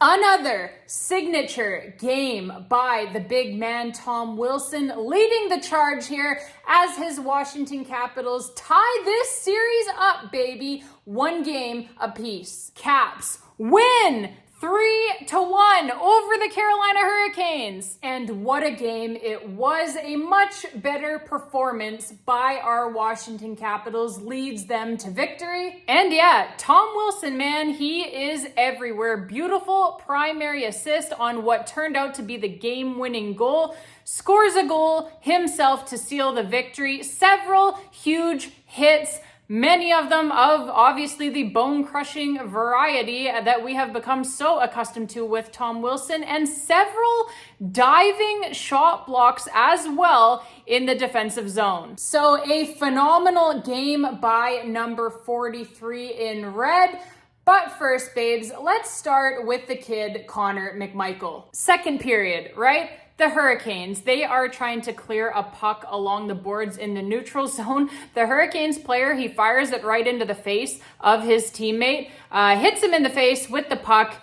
Another signature game by the big man Tom Wilson, leading the charge here as his Washington Capitals tie this series up, baby. 1 game apiece. Caps win 3-1 over the Carolina Hurricanes. And what a game it was. A much better performance by our Washington Capitals leads them to victory. And yeah, Tom Wilson, man, he is everywhere. Beautiful primary assist on what turned out to be the game-winning goal. Scores a goal himself to seal the victory. Several huge hits. Many of them of obviously the bone-crushing variety that we have become so accustomed to with Tom Wilson, and several diving shot blocks as well in the defensive zone. So a phenomenal game by number 43 in red. But first, babes, let's start with the kid, Connor McMichael. Second period, right? The Hurricanes, they are trying to clear a puck along the boards in the neutral zone. The Hurricanes player, he fires it right into the face of his teammate, hits him in the face with the puck.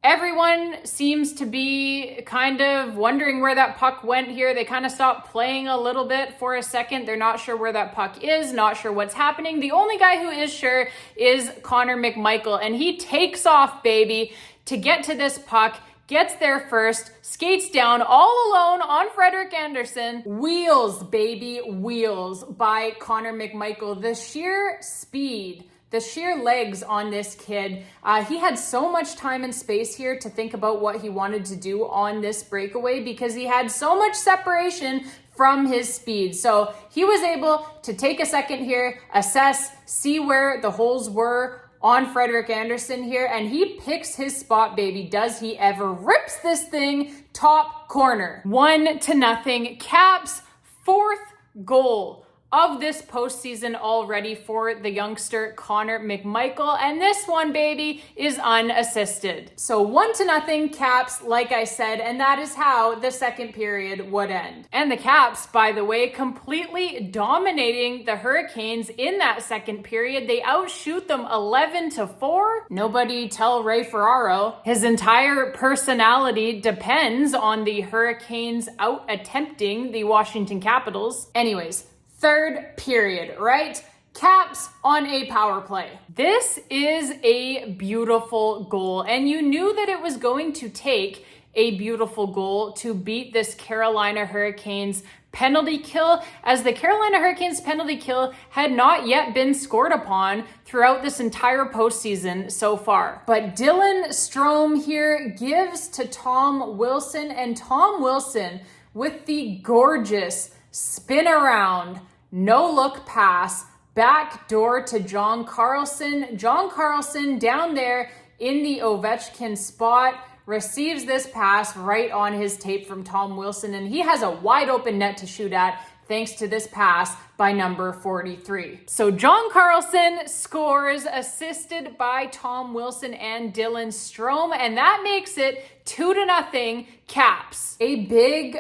Everyone seems to be kind of wondering where that puck went here. They kind of stopped playing a little bit for a second. They're not sure where that puck is, not sure what's happening. The only guy who is sure is Connor McMichael, and he takes off, baby, to get to this puck. Gets there first, skates down all alone on Frederik Andersen. Wheels, baby, wheels by Connor McMichael. The sheer speed, the sheer legs on this kid. He had so much time and space here to think about what he wanted to do on this breakaway because he had so much separation from his speed. So he was able to take a second here, assess, see where the holes were on Frederik Andersen here, and he picks his spot, baby. Does he ever? Rips this thing top corner. 1-0. Caps' 4th goal of this postseason already for the youngster Connor McMichael, and this one, baby, is unassisted. So 1-0 Caps, like I said, and that is how the second period would end. And the Caps, by the way, completely dominating the Hurricanes in that second period. They outshoot them 11-4. Nobody tell Ray Ferraro. His entire personality depends on the Hurricanes out-attempting the Washington Capitals. Anyways, third period, right? Caps on a power play. This is a beautiful goal, and you knew that it was going to take a beautiful goal to beat this Carolina Hurricanes penalty kill, as the Carolina Hurricanes penalty kill had not yet been scored upon throughout this entire postseason so far. But Dylan Strome here gives to Tom Wilson, and Tom Wilson with the gorgeous spin around, no look pass, back door to John Carlson. John Carlson down there in the Ovechkin spot receives this pass right on his tape from Tom Wilson, and he has a wide open net to shoot at thanks to this pass by number 43. So John Carlson scores, assisted by Tom Wilson and Dylan Strome, and that makes it 2-0 Caps. A big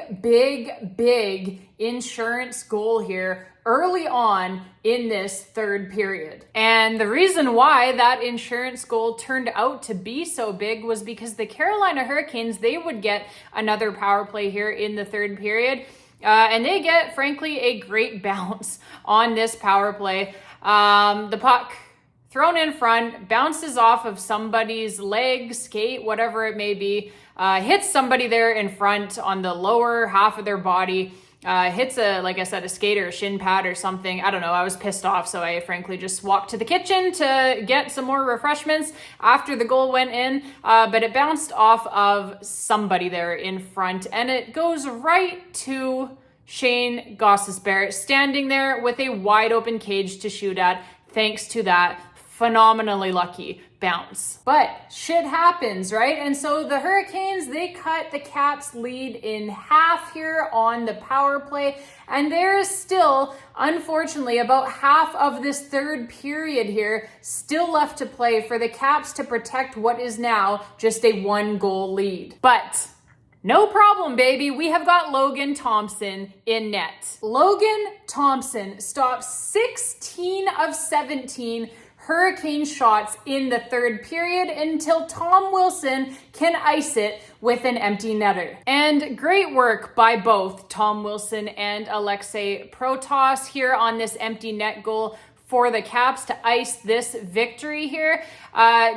insurance goal here early on in this third period. And the reason why that insurance goal turned out to be so big was because the Carolina Hurricanes, they would get another power play here in the third period. And they get, frankly, a great bounce on this power play. The puck thrown in front, bounces off of somebody's leg, skate, whatever it may be, hits somebody there in front on the lower half of their body, hits like I said, a skate or a shin pad or something. I don't know. I was pissed off, so I frankly just walked to the kitchen to get some more refreshments after the goal went in. But it bounced off of somebody there in front, and it goes right to Shane Gostisbehere, standing there with a wide open cage to shoot at, thanks to that phenomenally lucky bounce. But shit happens, right? And so the Hurricanes, they cut the Caps lead in half here on the power play. And there is still, unfortunately, about half of this third period here still left to play for the Caps to protect what is now just a 1-goal lead. But no problem, baby. We have got Logan Thompson in net. Logan Thompson stops 16 of 17 hurricane shots in the third period until Tom Wilson can ice it with an empty netter. And great work by both Tom Wilson and Alexei Protas here on this empty net goal for the Caps to ice this victory here.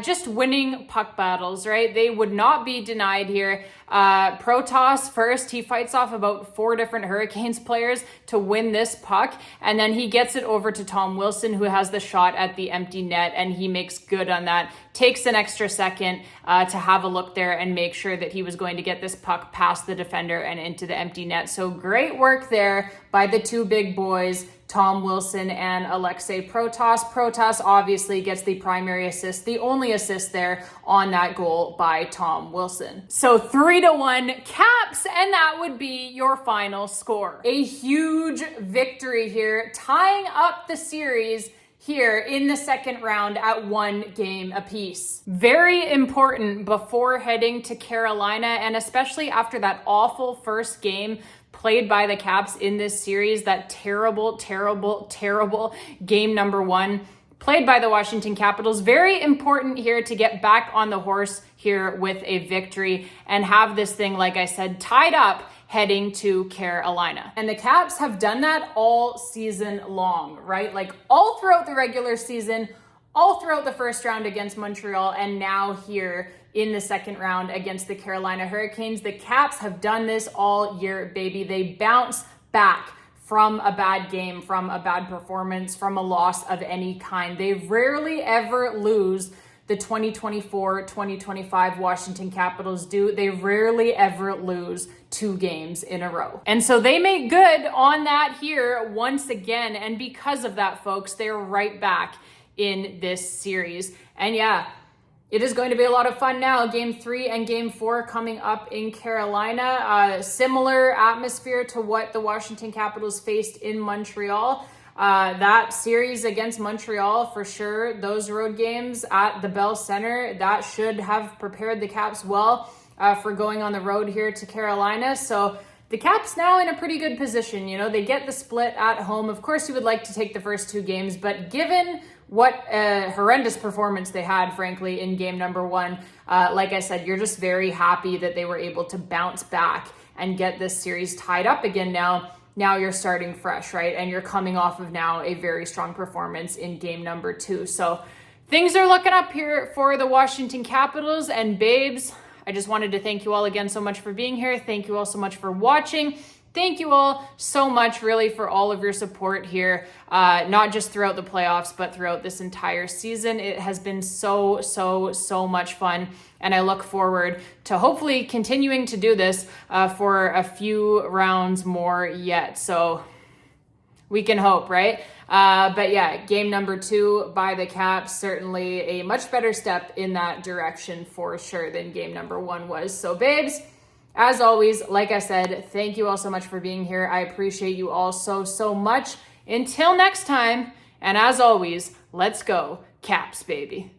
Just winning puck battles, right? They would not be denied here. Protas first, he fights off about 4 different Hurricanes players to win this puck, and then he gets it over to Tom Wilson, who has the shot at the empty net, and he makes good on that. Takes an extra second to have a look there and make sure that he was going to get this puck past the defender and into the empty net. So great work there by the 2 big boys, Tom Wilson and Alexei Protas. Protas obviously gets the primary assist, the only assist there on that goal by Tom Wilson. So 3-1 Caps, and that would be your final score. A huge victory here, tying up the series here in the second round at 1 game apiece. Very important before heading to Carolina, and especially after that awful first game played by the Caps in this series, that terrible game number 1 played by the Washington Capitals. Very important here to get back on the horse here with a victory and have this thing, like I said, tied up heading to Carolina. And the Caps have done that all season long, right? Like all throughout the regular season, all throughout the first round against Montreal, and now here in the second round against the Carolina Hurricanes. The Caps have done this all year, baby. They bounce back from a bad game, from a bad performance, from a loss of any kind. They rarely ever lose. The 2024-2025 Washington Capitals do. They rarely ever lose 2 games in a row. And so they make good on that here once again. And because of that, folks, they're right back in this series. And yeah, it is going to be a lot of fun now. Game 3 and Game 4 coming up in Carolina. Similar atmosphere to what the Washington Capitals faced in Montreal. That series against Montreal, for sure, those road games at the Bell Center, that should have prepared the Caps well for going on the road here to Carolina. So the Caps now in a pretty good position. You know, they get the split at home. Of course, you would like to take the first 2 games, but given what a horrendous performance they had, frankly, in game number 1, like I said, you're just very happy that they were able to bounce back and get this series tied up again now. Now you're starting fresh, right? And you're coming off of now a very strong performance in game number 2. So things are looking up here for the Washington Capitals. And babes, I just wanted to thank you all again so much for being here. Thank you all so much for watching. Thank you all so much, really, for all of your support here, not just throughout the playoffs, but throughout this entire season. It has been so much fun, and I look forward to hopefully continuing to do this for a few rounds more yet. So we can hope, right? But yeah, game number 2 by the Caps, certainly a much better step in that direction for sure than game number 1 was. So babes, as always, like I said, thank you all so much for being here. I appreciate you all so much. Until next time, and as always, let's go Caps, baby.